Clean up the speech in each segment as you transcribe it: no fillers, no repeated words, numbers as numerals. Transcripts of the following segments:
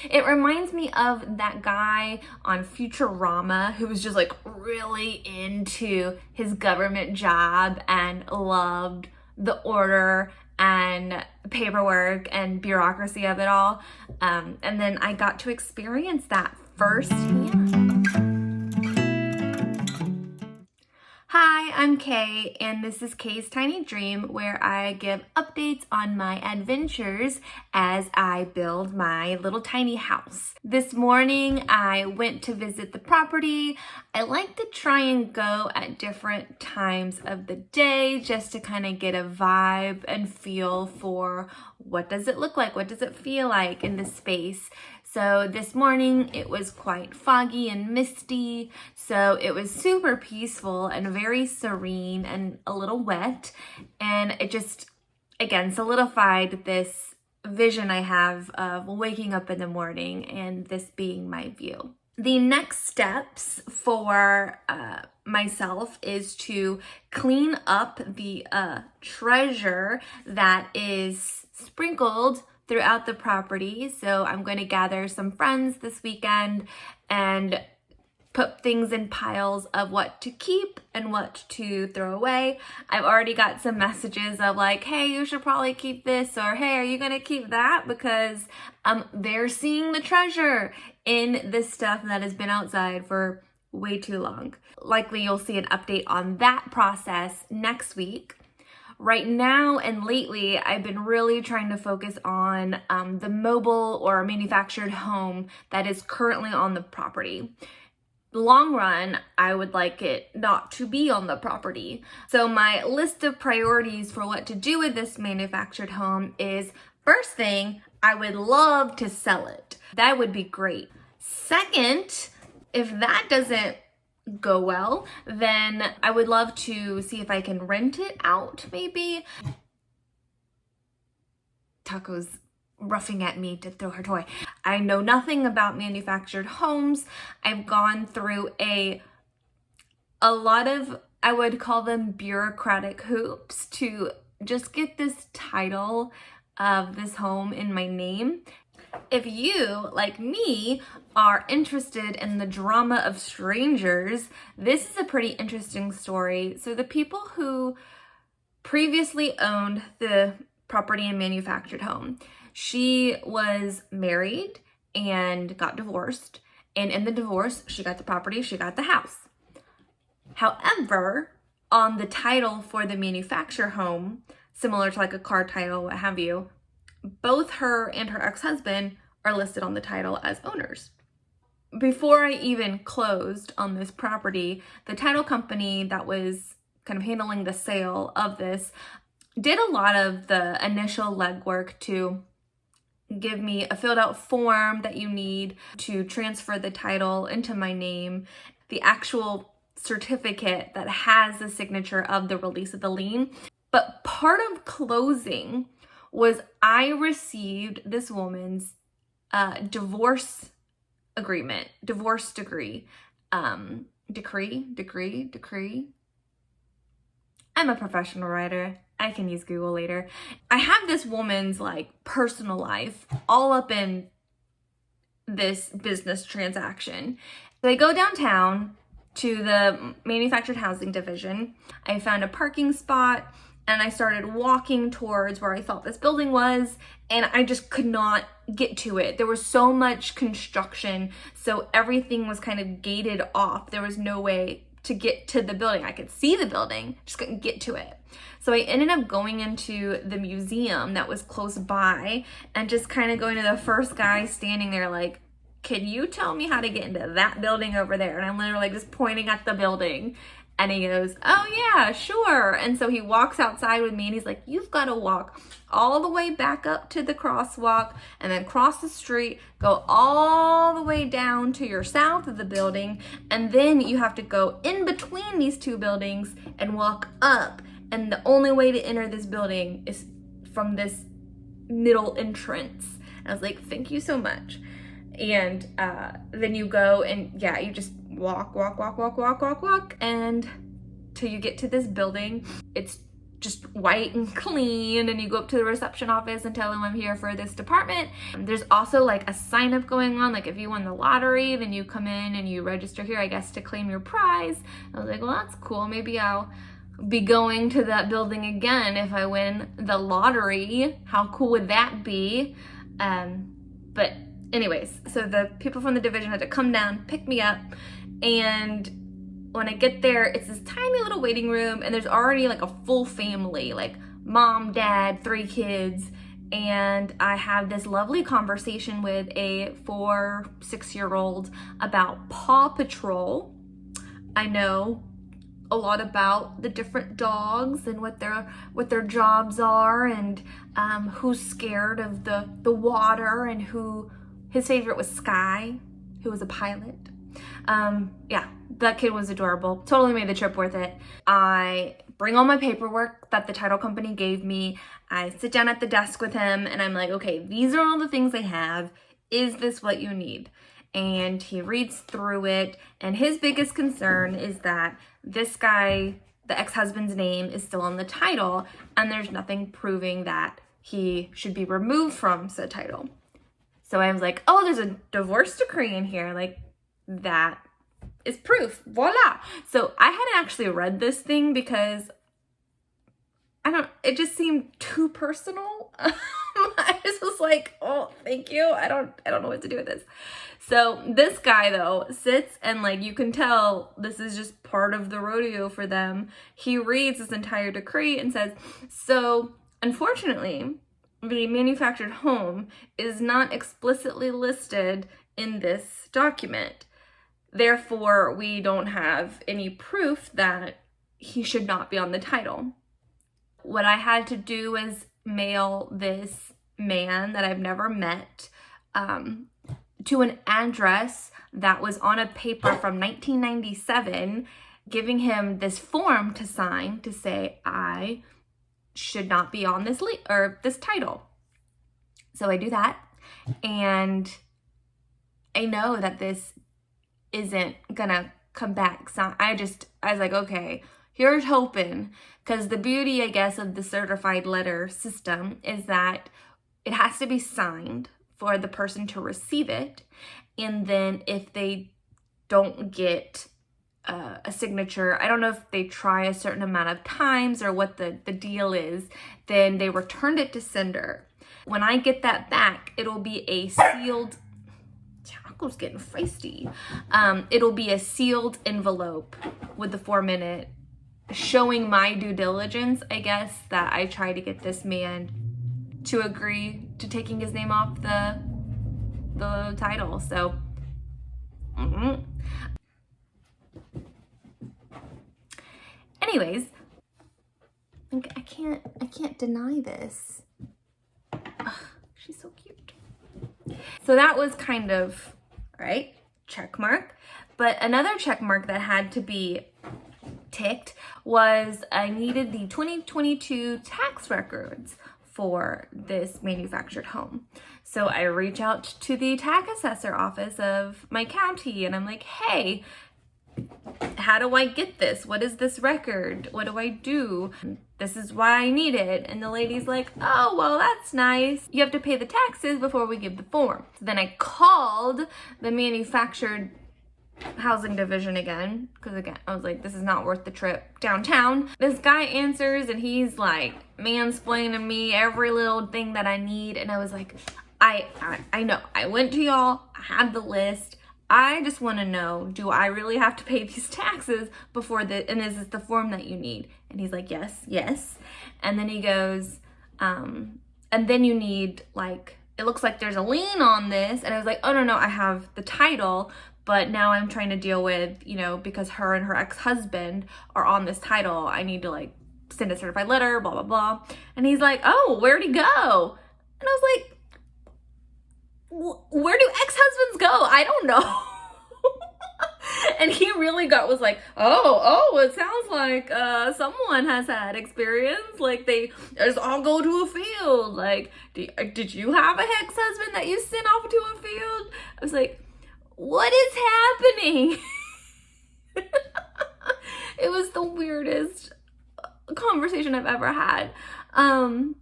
It reminds me of that guy on Futurama who was just like really into his government job and loved the order and paperwork and bureaucracy of it all. And then I got to experience that firsthand. Hi, I'm Kay, and this is Kay's Tiny Dream, where I give updates on my adventures as I build my little tiny house. This morning, I went to visit the property. I like to try and go at different times of the day just to kind of get a vibe and feel for what does it look like, what does it feel like in this space. So this morning it was quite foggy and misty, so it was super peaceful and very serene and a little wet, and it just, again, solidified this vision I have of waking up in the morning and this being my view. The next steps for myself is to clean up the treasure that is sprinkled throughout the property. So I'm going to gather some friends this weekend and put things in piles of what to keep and what to throw away. I've already got some messages of like, hey, you should probably keep this, or hey, are you going to keep that? Because they're seeing the treasure in this stuff that has been outside for way too long. Likely you'll see an update on that process next week. Right now and lately, I've been really trying to focus on the mobile or manufactured home that is currently on the property. Long run, I would like it not to be on the property. So my list of priorities for what to do with this manufactured home is, first thing, I would love to sell it. That would be great. Second, if that doesn't go well, then I would love to see if I can rent it out, maybe. Taco's roughing at me to throw her toy. I know nothing about manufactured homes. I've gone through a lot of, I would call them bureaucratic hoops to just get this title of this home in my name. If you, like me, are interested in the drama of strangers, this is a pretty interesting story. So the people who previously owned the property and manufactured home, she was married and got divorced. And in the divorce, she got the property, she got the house. However, on the title for the manufactured home, similar to like a car title, what have you, both her and her ex-husband are listed on the title as owners. Before I even closed on this property, the title company that was kind of handling the sale of this did a lot of the initial legwork to give me a filled out form that you need to transfer the title into my name, the actual certificate that has the signature of the release of the lien. But part of closing was I received this woman's divorce decree. I'm a professional writer. I can use Google later. I have this woman's like personal life all up in this business transaction. So I go downtown to the manufactured housing division. I found a parking spot and I started walking towards where I thought this building was, and I just could not get to it. There was so much construction, so everything was kind of gated off. There was no way to get to the building. I could see the building, just couldn't get to it. So I ended up going into the museum that was close by and just kind of going to the first guy standing there like, can you tell me how to get into that building over there? And I'm literally like just pointing at the building. And he goes, oh yeah, sure. And so he walks outside with me and he's like, you've got to walk all the way back up to the crosswalk and then cross the street, go all the way down to your south of the building. And then you have to go in between these two buildings and walk up. And the only way to enter this building is from this middle entrance. And I was like, thank you so much. And then you go and yeah, you just walk, and till you get to this building. It's just white and clean, and you go up to the reception office and tell them I'm here for this department. There's also like a sign up going on, like if you won the lottery, then you come in and you register here, I guess, to claim your prize. I was like, well, that's cool. Maybe I'll be going to that building again if I win the lottery. How cool would that be? But anyways, so the people from the division had to come down, pick me up, and when I get there, it's this tiny little waiting room, and there's already like a full family, like mom, dad, 3 kids, and I have this lovely conversation with a 4-6-year-old about Paw Patrol. I know a lot about the different dogs and what their jobs are, and who's scared of the water, and who his favorite was Sky, who was a pilot. Yeah, that kid was adorable. Totally made the trip worth it. I bring all my paperwork that the title company gave me. I sit down at the desk with him and I'm like, okay, these are all the things I have. Is this what you need? And he reads through it, and his biggest concern is that this guy, the ex-husband's name, is still on the title, and there's nothing proving that he should be removed from said title. So I was like, oh, there's a divorce decree in here. Like, that is proof. Voila. So I hadn't actually read this thing because it just seemed too personal. I just was like, oh, thank you. I don't know what to do with this. So this guy though sits, and like, you can tell this is just part of the rodeo for them. He reads this entire decree and says, so unfortunately, the manufactured home is not explicitly listed in this document. Therefore, we don't have any proof that he should not be on the title. What I had to do was mail this man that I've never met to an address that was on a paper from 1997, giving him this form to sign to say I should not be on this this title. So I do that, and I know that this isn't gonna come back. So I was like, okay, here's hoping, because the beauty, I guess, of the certified letter system is that it has to be signed for the person to receive it, and then if they don't get a signature, I don't know if they try a certain amount of times or what the deal is, then they returned it to sender. When I get that back, it'll be a sealed, Chaco's getting feisty. It'll be a sealed envelope with the 4-minute showing my due diligence, I guess, that I try to get this man to agree to taking his name off the title. So anyways, I can't deny this. Ugh, she's so cute. So that was kind of, right, check mark. But another check mark that had to be ticked was I needed the 2022 tax records for this manufactured home. So I reach out to the tax assessor office of my county, and I'm like, hey, how do I get this? What is this record? What do I do? This is why I need it. And the lady's like, oh, well, that's nice. You have to pay the taxes before we give the form. So then I called the manufactured housing division again, because again, I was like, this is not worth the trip downtown. This guy answers, and he's like mansplaining to me every little thing that I need. And I was like, I know, I went to y'all, I had the list. I just want to know, do I really have to pay these taxes before and is this the form that you need? And he's like, yes. And then he goes, and then you need, like, it looks like there's a lien on this. And I was like, oh, no, I have the title, but now I'm trying to deal with, because her and her ex-husband are on this title, I need to, like, send a certified letter, blah, blah, blah. And he's like, oh, where'd he go? And I was like, where do ex-husbands go? I don't know. And he really was like, oh, it sounds like someone has had experience. Like they just all go to a field. Like, did you have a ex-husband that you sent off to a field? I was like, what is happening? It was the weirdest conversation I've ever had. And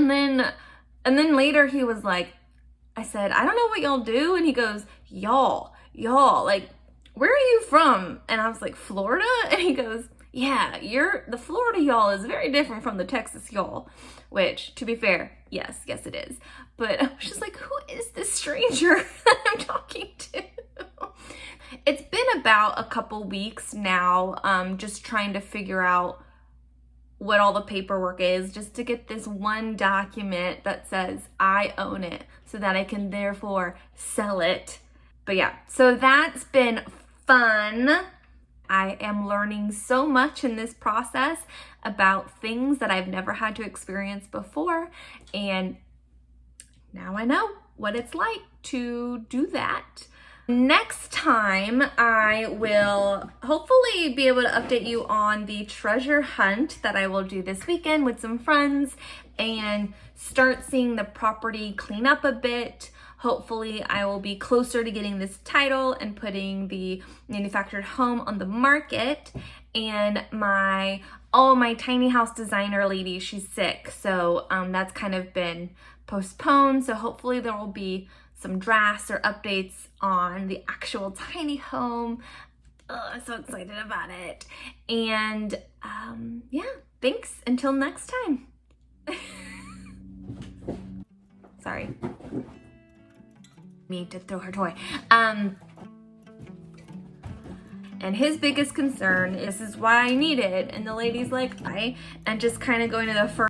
then later he was like, I said, I don't know what y'all do. And he goes, y'all, like, where are you from? And I was like, Florida? And he goes, yeah, the Florida y'all is very different from the Texas y'all, which, to be fair, yes, it is. But I was just like, who is this stranger that I'm talking to? It's been about a couple weeks now, just trying to figure out what all the paperwork is, just to get this one document that says I own it so that I can therefore sell it. But yeah, so that's been fun. I am learning so much in this process about things that I've never had to experience before, and now I know what it's like to do that. Next time, I will hopefully be able to update you on the treasure hunt that I will do this weekend with some friends and start seeing the property clean up a bit. Hopefully, I will be closer to getting this title and putting the manufactured home on the market. And my tiny house designer lady, she's sick, so that's kind of been postponed. So hopefully there will be some drafts or updates on the actual tiny home. I'm so excited about it. And yeah, thanks. Until next time. Sorry. Me to throw her toy. And his biggest concern is why I need it. And the lady's like, and just kind of going to the first